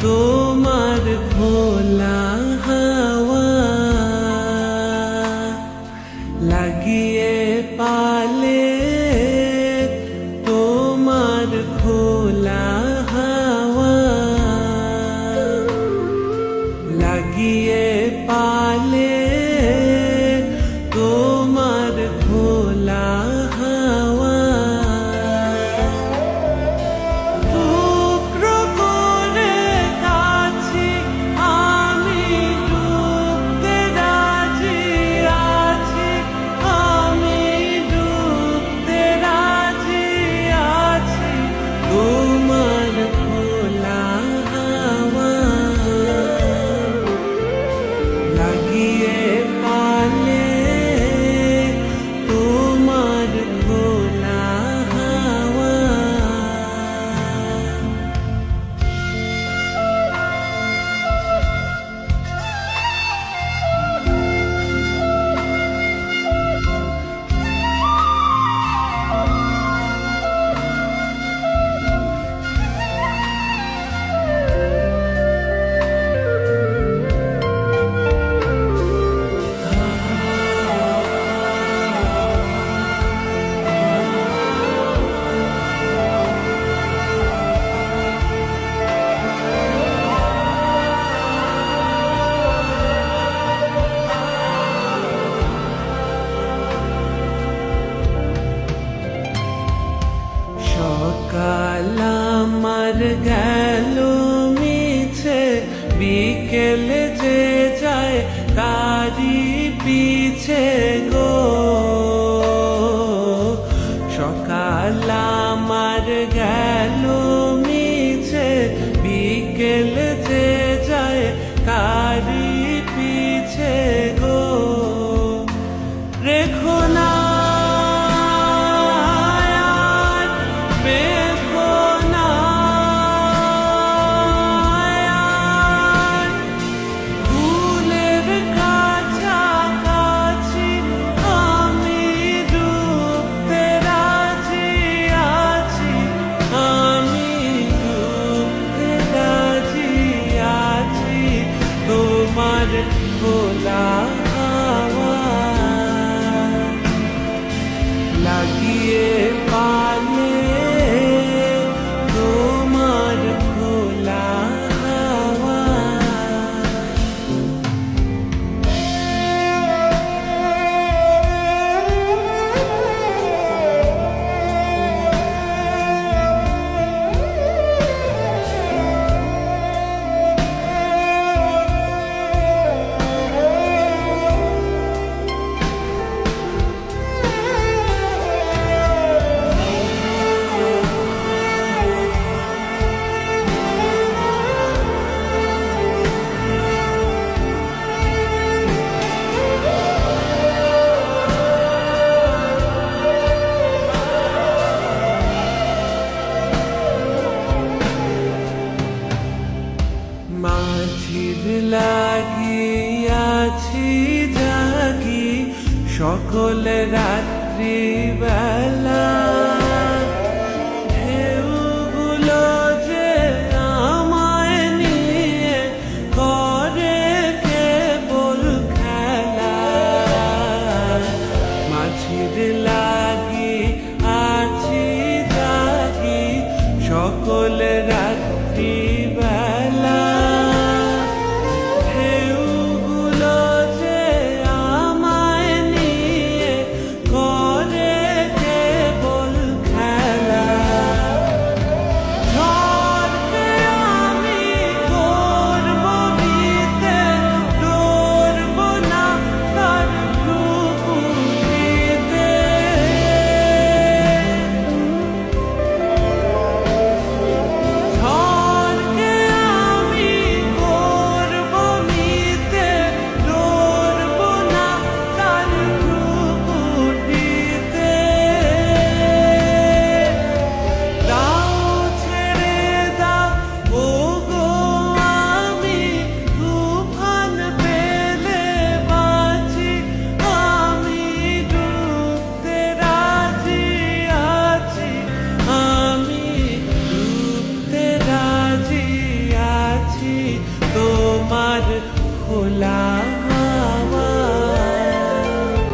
তোমার খোলা হাওয়া লাগিয়ে পালে, তোমার খোলা হাওয়া লাগিয়ে পালে, তোমার খোলা হাওয়া টুকরো করে কাছি আমি, ডুবতে রাজি আছি আমি, ডুবতে রাজি আছি তোমার খোলা হাওয়া লাগিয়ে পালে, তোমার খোলা হাওয়া। সকাল আমার গেল মিছে, বিকেল যে যায় তারি পিছে গো। সকাল আমার গেল মিছে, বিকেল যে যায় তারি পিছে গো। রেখো না তোমার খোলা হাওয়া লাগিয়ে পালে, তোমার খোলা হাওয়া। মাঝির লাগিয়াছি জাগি সকল রাত্রি বেলা, ঢেউগুলো যে আমায় নিয়ে করে কেবল খেলা। মাঝির লাগি আছি জাগি সকল রাত্রি বেলা, কেবল খোলা